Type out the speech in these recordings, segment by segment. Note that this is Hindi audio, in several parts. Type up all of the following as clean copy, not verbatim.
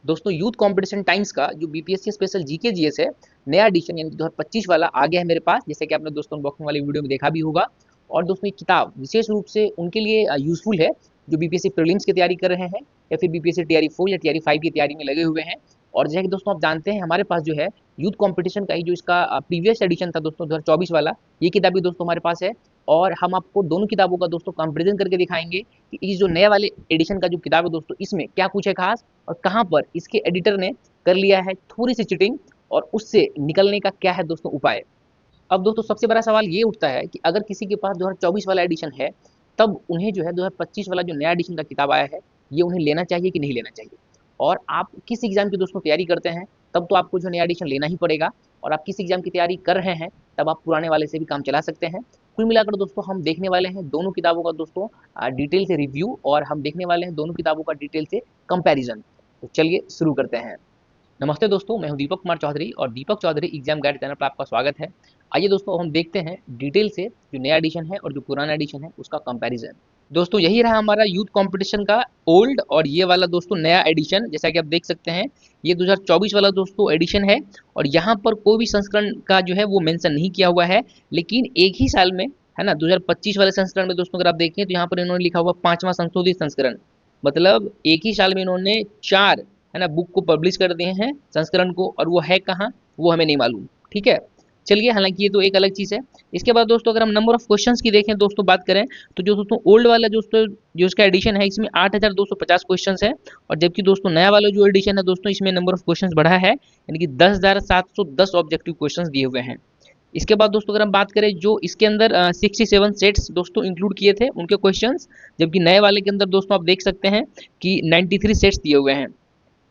दोस्तों यूथ कंपटीशन टाइम्स का जो बीपीएससी स्पेशल जीके जीएस है, नया एडिशन यानी कि 2025 वाला आ गया है मेरे पास, जैसे कि आपने दोस्तों अनबॉक्सिंग वाली वीडियो में देखा भी होगा। और दोस्तों ये किताब विशेष रूप से उनके लिए यूजफुल है जो बीपीएससी प्रीलिम्स की तैयारी कर रहे हैं या फिर बीपीएससी टीआरई 4 या टीआरई 5 की तैयारी में लगे हुए हैं। और जैसे कि दोस्तों आप जानते हैं हमारे पास जो है यूथ कंपटीशन का ही जो इसका प्रीवियस एडिशन था दोस्तों 2024 वाला, ये किताब भी दोस्तों हमारे पास है। और हम आपको दोनों किताबों का दोस्तों कंपेरिजन करके दिखाएंगे कि इस जो नया वाले एडिशन का जो किताब है दोस्तों, इसमें क्या कुछ है खास और कहाँ पर इसके एडिटर ने कर लिया है थोड़ी सी चिटिंग और उससे निकलने का क्या है दोस्तों उपाय। अब दोस्तों सबसे बड़ा सवाल ये उठता है कि अगर किसी के पास 2024 वाला एडिशन है, तब उन्हें जो है 2025 वाला जो नया एडिशन का किताब आया है, ये उन्हें लेना चाहिए कि नहीं लेना चाहिए। और आप किस एग्जाम की दोस्तों तैयारी करते हैं, तब तो आपको जो नया एडिशन लेना ही पड़ेगा। और आप किस एग्जाम की तैयारी कर रहे हैं, तब आप पुराने वाले से भी काम चला सकते हैं। कुल मिलाकर दोस्तों हम देखने वाले हैं दोनों किताबों का दोस्तों डिटेल से रिव्यू, और हम देखने वाले हैं दोनों किताबों का डिटेल से कंपैरिजन। तो चलिए शुरू करते हैं। नमस्ते दोस्तों, मैं हूं दीपक कुमार चौधरी और Deepak Chaudhary exam guide channel पर आपका स्वागत है। आइए दोस्तों हम देखते हैं डिटेल से जो नया एडिशन है और जो पुराना एडिशन है उसका कंपैरिजन। दोस्तों यही रहा हमारा यूथ कंपटीशन का ओल्ड और ये वाला दोस्तों नया एडिशन, जैसा कि आप देख सकते हैं ये 2024 वाला दोस्तों एडिशन है। और यहाँ पर कोई भी संस्करण का जो है वो मेंशन नहीं किया हुआ है, लेकिन एक ही साल में है ना 2025 वाले संस्करण में दोस्तों अगर आप देखें तो यहाँ पर इन्होंने लिखा हुआ 5वां संशोधित संस्करण। मतलब एक ही साल में इन्होंने 4 है ना बुक को पब्लिश कर दिए हैं संस्करण को, और वो है कहाँ वो हमें नहीं मालूम। ठीक है, चलिए, हालांकि ये तो एक अलग चीज़ है। इसके बाद दोस्तों अगर हम नंबर ऑफ क्वेश्चंस की देखें दोस्तों बात करें, तो जो दोस्तों ओल्ड वाला दोस्तों जो इसका एडिशन है इसमें 8250 क्वेश्चंस है। और जबकि दोस्तों नया वाला जो एडिशन है दोस्तों इसमें नंबर ऑफ क्वेश्चंस बढ़ा है, यानी कि 10,710 ऑब्जेक्टिव क्वेश्चंस दिए हुए हैं। इसके बाद दोस्तों अगर हम बात करें जो इसके अंदर 67 सेट्स दोस्तों इंक्लूड किए थे उनके क्वेश्चंस, जबकि नए वाले के अंदर दोस्तों आप देख सकते हैं कि 93 सेट्स दिए हुए हैं।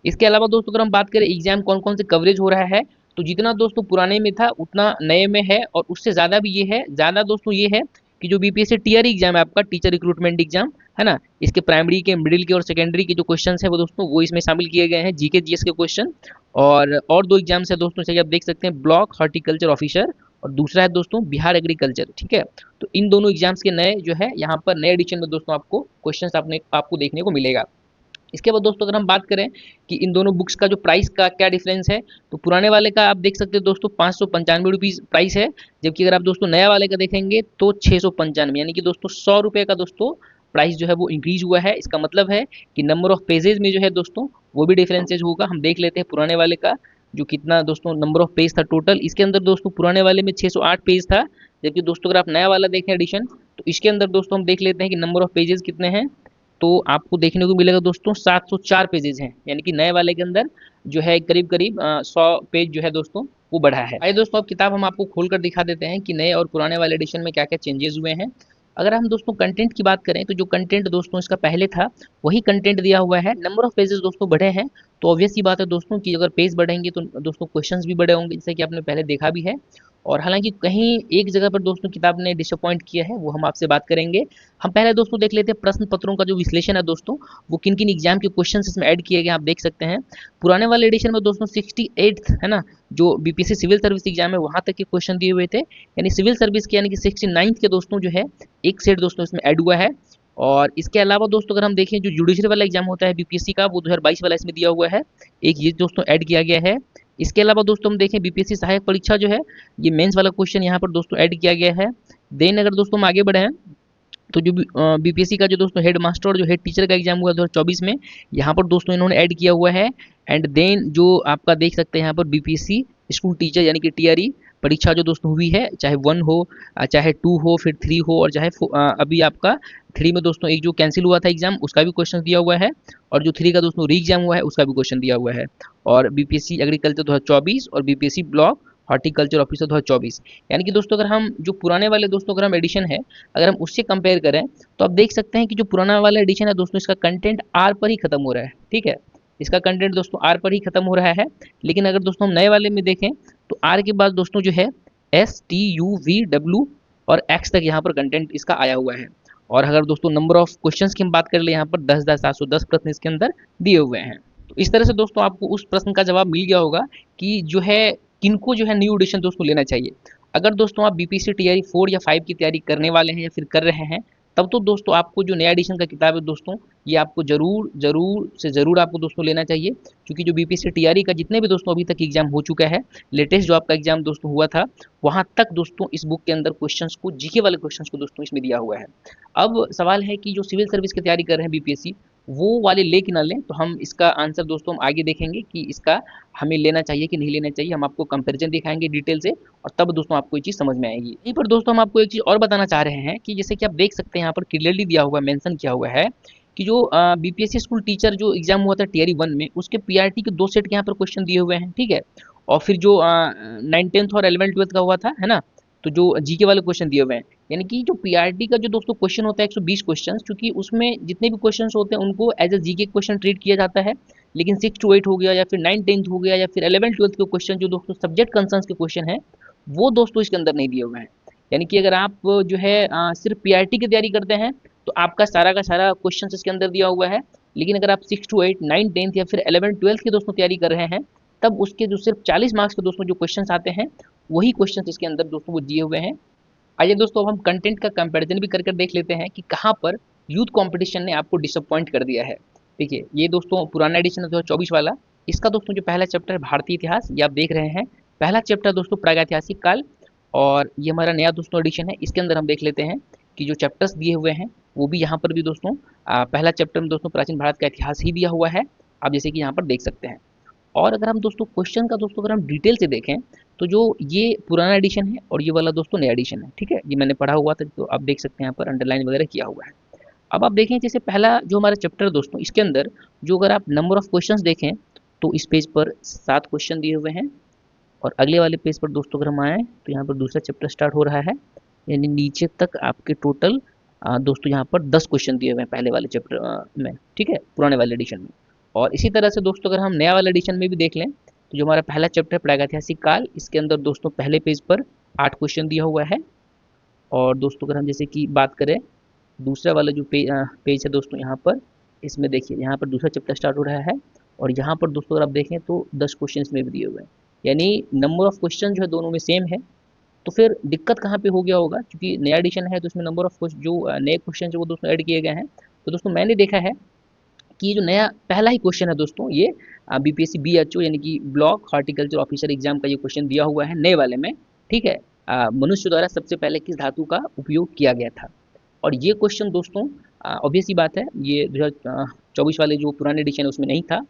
इसके अलावा दोस्तों अगर हम बात करें एग्जाम कौन कौन से कवरेज हो रहा है, तो जितना दोस्तों पुराने में था उतना नए में है, और उससे ज़्यादा भी ये है। ज़्यादा दोस्तों ये है कि जो बीपीएससी टीआरई एग्जाम है आपका, टीचर रिक्रूटमेंट एग्जाम है ना, इसके प्राइमरी के, मिडिल के और सेकेंडरी के जो क्वेश्चन है वो दोस्तों वो इसमें शामिल किए गए हैं, जीके जीएस के क्वेश्चन। और दो एग्जाम्स है दोस्तों, जैसे आप देख सकते हैं ब्लॉक हॉर्टिकल्चर ऑफिसर और दूसरा है दोस्तों बिहार एग्रीकल्चर। ठीक है, तो इन दोनों एग्जाम्स के नए जो है यहाँ पर नए एडिशन में दोस्तों आपको क्वेश्चन आपको देखने को मिलेगा। इसके बाद दोस्तों अगर हम बात करें कि इन दोनों बुक्स का जो प्राइस का क्या डिफरेंस है, तो पुराने वाले का आप देख सकते हैं दोस्तों 595 रुपीज़ प्राइस है, जबकि अगर आप दोस्तों नया वाले का देखेंगे तो 695, यानी कि दोस्तों 100 रुपये का दोस्तों प्राइस जो है वो इंक्रीज हुआ है। इसका मतलब है कि नंबर ऑफ पेजेज में जो है दोस्तों वो भी डिफरेंसेज होगा। हम देख लेते हैं पुराने वाले का जो कितना दोस्तों नंबर ऑफ पेज था टोटल। इसके अंदर दोस्तों पुराने वाले में 608 पेज था, जबकि दोस्तों अगर आप नया वाला देखें एडिशन, तो इसके अंदर दोस्तों हम देख लेते हैं कि नंबर ऑफ पेजेस कितने हैं। तो आपको देखने को मिलेगा दोस्तों 704 पेजेस हैं, यानी कि नए वाले के अंदर जो है करीब करीब 100 पेज जो है दोस्तों वो बढ़ा है। आइए दोस्तों अब किताब हम आपको खोल कर दिखा देते हैं कि नए और पुराने वाले एडिशन में क्या क्या चेंजेस हुए हैं। अगर हम दोस्तों कंटेंट की बात करें तो जो कंटेंट दोस्तों इसका पहले था वही कंटेंट दिया हुआ है। नंबर ऑफ पेजेस दोस्तों बढ़े हैं, तो ऑब्वियस सी बात है दोस्तों कि अगर पेज बढ़ेंगे तो दोस्तों क्वेश्चंस भी बड़े होंगे, जैसे कि आपने पहले देखा भी है। और हालांकि कहीं एक जगह पर दोस्तों किताब ने डिसअपॉइंट किया है, वो हम आपसे बात करेंगे। हम पहले दोस्तों देख लेते हैं प्रश्न पत्रों का जो विश्लेषण है दोस्तों, वो किन किन एग्जाम के क्वेश्चन इसमें ऐड किए गए आप देख सकते हैं। पुराने वाले एडिशन में दोस्तों 68 है ना, जो बीपीएससी सिविल सर्विस एग्जाम है वहाँ तक के क्वेश्चन दिए हुए थे, यानी सिविल सर्विस के, यानी कि 69 के दोस्तों जो है एक सेट दोस्तों इसमें ऐड हुआ है। और इसके अलावा दोस्तों अगर हम देखें जो जुडिशरी वाला एग्जाम होता है बीपीएससी का, वो 2022 वाला इसमें दिया हुआ है, एक ये दोस्तों ऐड किया गया है। इसके अलावा दोस्तों हम देखें बीपीएससी सहायक परीक्षा जो है, ये मेंस वाला क्वेश्चन यहाँ पर दोस्तों ऐड किया गया है। देन अगर दोस्तों हम आगे बढ़े हैं तो जो बीपीएससी का जो दोस्तों हेड मास्टर और जो हेड टीचर का एग्जाम हुआ 2024 में, यहाँ पर दोस्तों इन्होंने ऐड किया हुआ है। एंड देन जो आपका देख सकते हैं यहाँ पर बीपीएससी स्कूल टीचर यानी कि टीआरई परीक्षा जो दोस्तों हुई है, चाहे 1 हो, चाहे 2 हो, फिर 3 हो, और चाहे अभी आपका 3 में दोस्तों एक जो कैंसिल हुआ था एग्जाम उसका भी क्वेश्चन दिया हुआ है, और जो 3 का दोस्तों री एग्जाम हुआ है उसका भी क्वेश्चन दिया हुआ है। और बीपीएससी एग्रीकल्चर 2024 और बीपीएससी ब्लॉक हॉर्टिकल्चर ऑफिसर 2024, यानी कि दोस्तों अगर हम जो पुराने वाले दोस्तों अगर हम एडिशन है अगर हम उससे कंपेयर करें, तो आप देख सकते हैं कि जो पुराना वाला एडिशन है दोस्तों इसका कंटेंट आर पर ही खत्म हो रहा है। ठीक है, इसका कंटेंट दोस्तों आर पर ही खत्म हो रहा है। लेकिन अगर दोस्तों हम नए वाले में देखें तो आर के बाद दोस्तों जो है STUVW और एक्स तक यहाँ पर कंटेंट इसका आया हुआ है। और अगर दोस्तों नंबर ऑफ क्वेश्चंस की हम बात कर ले, यहाँ पर 10,710 प्रश्न इसके अंदर दिए हुए हैं। तो इस तरह से दोस्तों आपको उस प्रश्न का जवाब मिल गया होगा कि जो है किनको जो है न्यू एडिशन दोस्तों लेना चाहिए। अगर दोस्तों आप बीपीएससी टीआरई 4 या 5 की तैयारी करने वाले हैं या फिर कर रहे हैं, तब तो दोस्तों आपको जो नया एडिशन का किताब है दोस्तों, ये आपको जरूर जरूर से जरूर आपको दोस्तों लेना चाहिए, क्योंकि जो बीपीएससी टीआरई का जितने भी दोस्तों अभी तक एग्जाम हो चुका है, लेटेस्ट जो आपका एग्जाम दोस्तों हुआ था, वहां तक दोस्तों इस बुक के अंदर क्वेश्चंस को, जीके वाले क्वेश्चंस को दोस्तों इसमें दिया हुआ है। अब सवाल है कि जो सिविल सर्विस की तैयारी कर रहे हैं बीपीएससी, वो वाले ले कि ना लें, तो हम इसका आंसर दोस्तों हम आगे देखेंगे कि इसका हमें लेना चाहिए कि नहीं लेना चाहिए। हम आपको कंपैरिजन दिखाएंगे डिटेल से, और तब दोस्तों आपको ये चीज़ समझ में आएगी। यहीं पर दोस्तों हम आपको एक चीज़ और बताना चाह रहे हैं कि जैसे कि आप देख सकते हैं यहाँ पर क्लियरली दिया हुआ है, मेंशन किया हुआ है कि जो बीपीएससी स्कूल टीचर जो एग्जाम हुआ था टीआरई 1 में, उसके पीआरटी के 2 सेट के यहाँ पर क्वेश्चन दिए हुए हैं, ठीक है। और फिर जो 9th 10th और 11th 12th का हुआ था, है ना, तो जो जीके वाले क्वेश्चन दिए हुए हैं, यानी कि जो पीआरटी का जो दोस्तों क्वेश्चन होता है 120 क्वेश्चन, क्योंकि उसमें जितने भी क्वेश्चन होते हैं उनको as a GK question treat किया जाता है, लेकिन 6 to 8 हो गया, या फिर 9th 10th हो गया, या फिर 11th 12th के क्वेश्चन जो दोस्तों सब्जेक्ट कंसर्न्स के क्वेश्चन है, वो दोस्तों इसके अंदर नहीं दिए हुए हैं। यानी कि अगर आप जो है सिर्फ पीआरटी की तैयारी करते हैं, तो आपका सारा का सारा क्वेश्चन इसके अंदर दिया हुआ है। लेकिन अगर आप 6 to 8 9th 10th या फिर 11th 12th की दोस्तों तैयारी कर रहे हैं, तब उसके जो सिर्फ 40 मार्क्स के दोस्तों जो क्वेश्चन आते हैं, वही क्वेश्चन इसके अंदर दोस्तों वो दिए हुए हैं। आइए दोस्तों अब हम कंटेंट का कंपैरिजन भी कर देख लेते हैं कि कहाँ पर यूथ कंपटीशन ने आपको डिसअपॉइंट कर दिया है। देखिए ये दोस्तों पुराना एडिशन है 2024 वाला, इसका दोस्तों जो पहला चैप्टर है भारतीय इतिहास, ये आप देख रहे हैं। पहला चैप्टर दोस्तों प्रागैतिहासिक काल, और ये हमारा नया दोस्तों एडिशन है, इसके अंदर हम देख लेते हैं कि जो चैप्टर्स दिए हुए हैं, वो भी यहाँ पर भी दोस्तों पहला चैप्टर में दोस्तों प्राचीन भारत का इतिहास ही दिया हुआ है, आप जैसे कि यहाँ पर देख सकते हैं। और अगर हम दोस्तों क्वेश्चन का दोस्तों अगर हम डिटेल से देखें, तो जो ये पुराना एडिशन है और ये वाला दोस्तों नया एडिशन है, ठीक है, ये मैंने पढ़ा हुआ था, तो आप देख सकते हैं यहाँ पर अंडरलाइन वगैरह किया हुआ है। अब आप देखें जैसे पहला जो हमारा चैप्टर दोस्तों, इसके अंदर जो अगर आप नंबर ऑफ क्वेश्चंस देखें, तो इस पेज पर 7 क्वेश्चन दिए हुए हैं, और अगले वाले पेज पर दोस्तों अगर हम आए, तो यहाँ पर दूसरा चैप्टर स्टार्ट हो रहा है, यानी नीचे तक आपके टोटल दोस्तों यहाँ पर 10 क्वेश्चन दिए हुए हैं पहले वाले चैप्टर में, ठीक है, पुराने वाले एडिशन में। और इसी तरह से दोस्तों अगर हम नया वाला एडिशन में भी देख लें, तो जो हमारा पहला चैप्टर प्रागैतिहासिक काल, इसके अंदर दोस्तों पहले पेज पर 8 क्वेश्चन दिया हुआ है। और दोस्तों अगर हम जैसे कि बात करें दूसरा वाला जो पेज है दोस्तों, यहाँ पर इसमें देखिए यहाँ पर दूसरा चैप्टर स्टार्ट हो रहा है, और यहाँ पर दोस्तों अगर आप देखें तो 10 क्वेश्चन इसमें भी दिए हुए हैं, यानी नंबर ऑफ क्वेश्चन जो है दोनों में सेम है। तो फिर दिक्कत कहाँ पे हो गया होगा, क्योंकि नया एडिशन है तो इसमें नंबर ऑफ जो नए क्वेश्चन है वो दोस्तों ऐड किए गए हैं। तो दोस्तों मैंने देखा है कि ये जो नया पहला ही क्वेश्चन है दोस्तों, ये बीपीएससी बीएचओ यानी कि ब्लॉक हॉर्टिकल्चर ऑफिसर एग्जाम का ये क्वेश्चन दिया हुआ है नए वाले में, ठीक है। मनुष्य द्वारा सबसे पहले किस धातु का उपयोग किया गया था, और ये क्वेश्चन दोस्तों ऑब्वियस ही बात है, ये 2024 वाले जो पुराने एडिशन है उसमें नहीं था।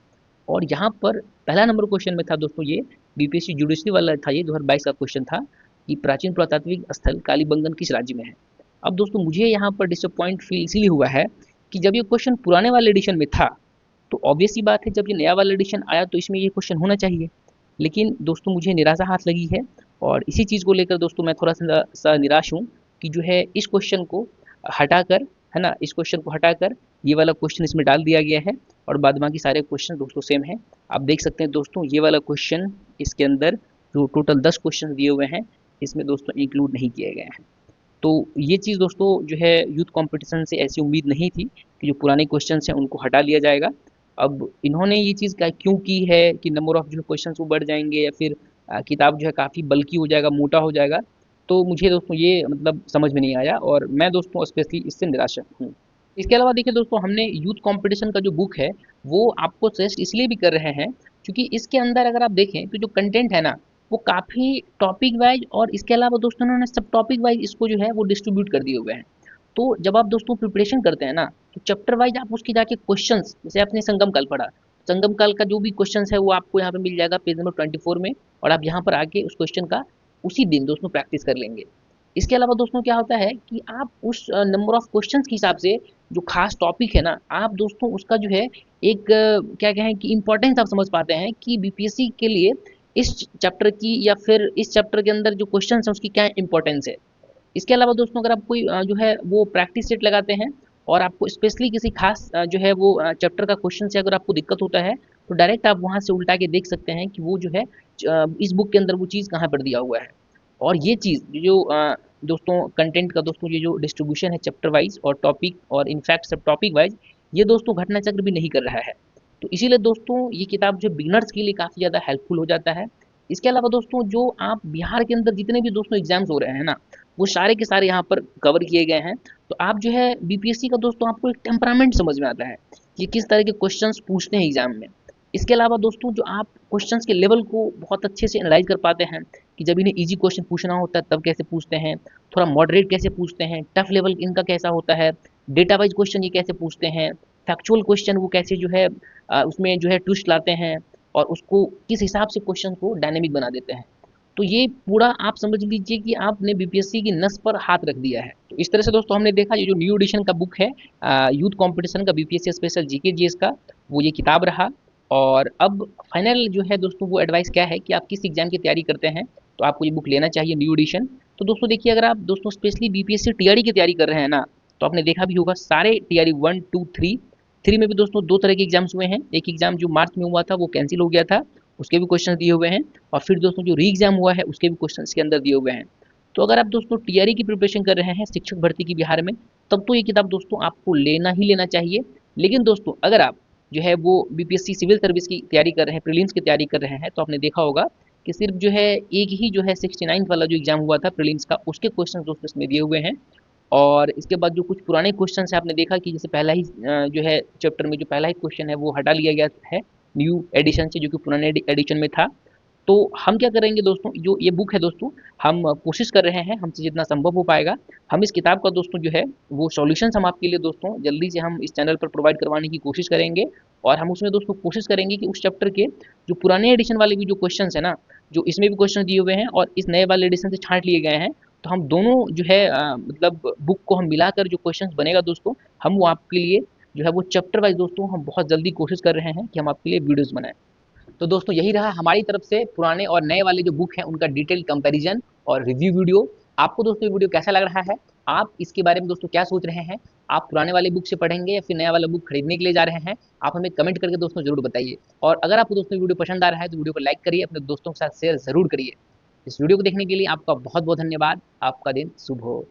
और यहाँ पर पहला नंबर क्वेश्चन में था दोस्तों, ये बीपीएससी जुडिशरी वाला था, ये 2022 का क्वेश्चन था कि प्राचीन पुरातात्विक स्थल कालीबंगन किस राज्य में है। अब दोस्तों मुझे यहाँ पर डिसअपॉइंट फील इसीलिए हुआ है कि जब ये क्वेश्चन पुराने वाले एडिशन में था, तो ऑब्वियस ही बात है जब ये नया वाला एडिशन आया तो इसमें ये क्वेश्चन होना चाहिए। लेकिन दोस्तों मुझे निराशा हाथ लगी है, और इसी चीज़ को लेकर दोस्तों मैं थोड़ा सा निराश हूँ कि जो है इस क्वेश्चन को हटाकर, है ना, इस क्वेश्चन को हटाकर ये वाला क्वेश्चन इसमें डाल दिया गया है, और बाद बाकी सारे क्वेश्चन दोस्तों सेम है। आप देख सकते हैं दोस्तों ये वाला क्वेश्चन इसके अंदर जो टोटल 10 क्वेश्चन दिए हुए हैं, इसमें दोस्तों इंक्लूड नहीं किए गए हैं। तो ये चीज़ दोस्तों जो है यूथ कंपटीशन से ऐसी उम्मीद नहीं थी कि जो पुराने क्वेश्चन हैं उनको हटा लिया जाएगा। अब इन्होंने ये चीज़ क्यों की है कि नंबर ऑफ जो क्वेश्चन वो बढ़ जाएंगे, या फिर किताब जो है काफ़ी बल्कि हो जाएगा, मोटा हो जाएगा, तो मुझे दोस्तों ये मतलब समझ में नहीं आया, और मैं दोस्तों स्पेशली इससे निराश हूँ। इसके अलावा देखिए दोस्तों, हमने यूथ कंपटीशन का जो बुक है वो आपको सजेस्ट इसलिए भी कर रहे हैं क्योंकि इसके अंदर अगर आप देखें तो जो कंटेंट है ना, वो काफ़ी टॉपिक वाइज, और इसके अलावा दोस्तों उन्होंने सब टॉपिक वाइज इसको जो है वो डिस्ट्रीब्यूट कर दिए हुए हैं। तो जब आप दोस्तों प्रिपरेशन करते हैं ना, तो चैप्टर वाइज आप उसके जाके क्वेश्चंस, जैसे आपने संगम काल पढ़ा, संगम काल का जो भी क्वेश्चंस है वो आपको यहाँ पे मिल जाएगा पेज नंबर 24 में, और आप यहाँ पर आके उस क्वेश्चन का उसी दिन दोस्तों प्रैक्टिस कर लेंगे। इसके अलावा दोस्तों क्या होता है कि आप उस नंबर ऑफ क्वेश्चंस के हिसाब से जो खास टॉपिक है ना, आप दोस्तों उसका जो है एक क्या कहें कि इम्पोर्टेंस आप समझ पाते हैं कि बीपीएससी के लिए इस चैप्टर की, या फिर इस चैप्टर के अंदर जो क्वेश्चन है उसकी क्या इंपॉर्टेंस है। इसके अलावा दोस्तों अगर आप कोई जो है वो प्रैक्टिस सेट लगाते हैं, और आपको स्पेशली किसी खास जो है वो चैप्टर का क्वेश्चन से अगर आपको दिक्कत होता है, तो डायरेक्ट आप वहाँ से उल्टा के देख सकते हैं कि वो जो है इस बुक के अंदर वो चीज़ कहाँ पर दिया हुआ है। और ये चीज़ जो दोस्तों कंटेंट का दोस्तों ये जो डिस्ट्रीब्यूशन है चैप्टर वाइज और टॉपिक, और इनफैक्ट सब टॉपिक वाइज, ये दोस्तों घटना चक्र भी नहीं कर रहा है। तो इसीलिए दोस्तों ये किताब जो बिगनर्स के लिए काफ़ी ज़्यादा हेल्पफुल हो जाता है। इसके अलावा दोस्तों जो आप बिहार के अंदर जितने भी दोस्तों एग्जाम्स हो रहे हैं ना, वो सारे के सारे यहाँ पर कवर किए गए हैं। तो आप जो है बीपीएससी का दोस्तों आपको एक टेम्परामेंट समझ में आता है कि किस तरह के क्वेश्चंस पूछते हैं एग्जाम में। इसके अलावा दोस्तों जो आप क्वेश्चंस के लेवल को बहुत अच्छे से एनालाइज कर पाते हैं कि जब इन्हें इजी क्वेश्चन पूछना होता है तब कैसे पूछते हैं, थोड़ा मॉडरेट कैसे पूछते हैं, टफ लेवल इनका कैसा होता है, डेटा वाइज क्वेश्चन ये कैसे पूछते हैं, फैक्चुअल क्वेश्चन वो कैसे जो है उसमें जो है ट्विस्ट लाते हैं और उसको किस हिसाब से क्वेश्चन को डायनेमिक बना देते हैं। तो ये पूरा आप समझ लीजिए कि आपने बीपीएससी की नस पर हाथ रख दिया है। तो इस तरह से दोस्तों हमने देखा ये जो न्यू एडिशन का बुक है यूथ कंपटीशन का बीपीएससी स्पेशल जीके जीएस का, वो ये किताब रहा। और अब फाइनल जो है दोस्तों वो एडवाइस क्या है कि आप किस एग्जाम की तैयारी करते हैं तो आपको ये बुक लेना चाहिए न्यू एडिशन। तो दोस्तों देखिए अगर आप दोस्तों स्पेशली बीपीएससी टीआरई की तैयारी कर रहे हैं ना, तो आपने देखा भी होगा सारे टीआरई 1 2 3 में भी दोस्तों दो तरह के एग्जाम्स हुए हैं। एक एग्जाम जो मार्च में हुआ था वो कैंसिल हो गया था, उसके भी क्वेश्चन दिए हुए हैं। और फिर दोस्तों जो री एग्जाम हुआ है उसके भी क्वेश्चन इसके अंदर दिए हुए हैं। तो अगर आप दोस्तों टीआरई की प्रिपरेशन कर रहे हैं शिक्षक भर्ती की बिहार में, तब तो ये किताब दोस्तों आपको लेना ही लेना चाहिए। लेकिन दोस्तों अगर आप जो है वो बीपीएससी सिविल सर्विस की तैयारी कर रहे हैं, प्रीलिम्स की तैयारी कर रहे हैं, तो आपने देखा होगा कि सिर्फ जो है एक ही जो है 69 वाला जो एग्जाम हुआ था प्रीलिम्स का, उसके क्वेश्चन दोस्तों इसमें दिए हुए हैं। और इसके बाद जो कुछ पुराने क्वेश्चन है आपने देखा कि जैसे पहला ही जो है चैप्टर में जो पहला ही क्वेश्चन है वो हटा लिया गया है न्यू एडिशन से, जो कि पुराने एडिशन में था। तो हम क्या करेंगे दोस्तों, जो ये बुक है दोस्तों, हम कोशिश कर रहे हैं हमसे जितना संभव हो पाएगा, हम इस किताब का दोस्तों जो है वो सॉल्यूशंस हम आपके लिए दोस्तों जल्दी से हम इस चैनल पर प्रोवाइड करवाने की कोशिश करेंगे। और हम उसमें दोस्तों कोशिश करेंगे कि उस चैप्टर के जो पुराने एडिशन वाले भी जो क्वेश्चन है ना, जो इसमें भी क्वेश्चन दिए हुए हैं और इस नए वाले एडिशन से छांट लिए गए हैं, तो हम दोनों जो है मतलब बुक को हम मिलाकर जो क्वेश्चंस बनेगा दोस्तों, हम वो आपके लिए जो है वो चैप्टर वाइज दोस्तों हम बहुत जल्दी कोशिश कर रहे हैं कि हम आपके लिए वीडियोस बनाएं। तो दोस्तों यही रहा हमारी तरफ से पुराने और नए वाले जो बुक हैं उनका डिटेल कंपैरिजन और रिव्यू वीडियो। आपको दोस्तों ये वीडियो कैसा लग रहा है, आप इसके बारे में दोस्तों क्या सोच रहे हैं, आप पुराने वाले बुक से पढ़ेंगे या फिर नया वाला बुक खरीदने के लिए जा रहे हैं, आप हमें कमेंट करके दोस्तों जरूर बताइए। और अगर आपको दोस्तों वीडियो पसंद आ रहा है तो वीडियो को लाइक करिए, अपने दोस्तों के साथ शेयर जरूर करिए। इस वीडियो को देखने के लिए आपका बहुत बहुत धन्यवाद। आपका दिन शुभ हो।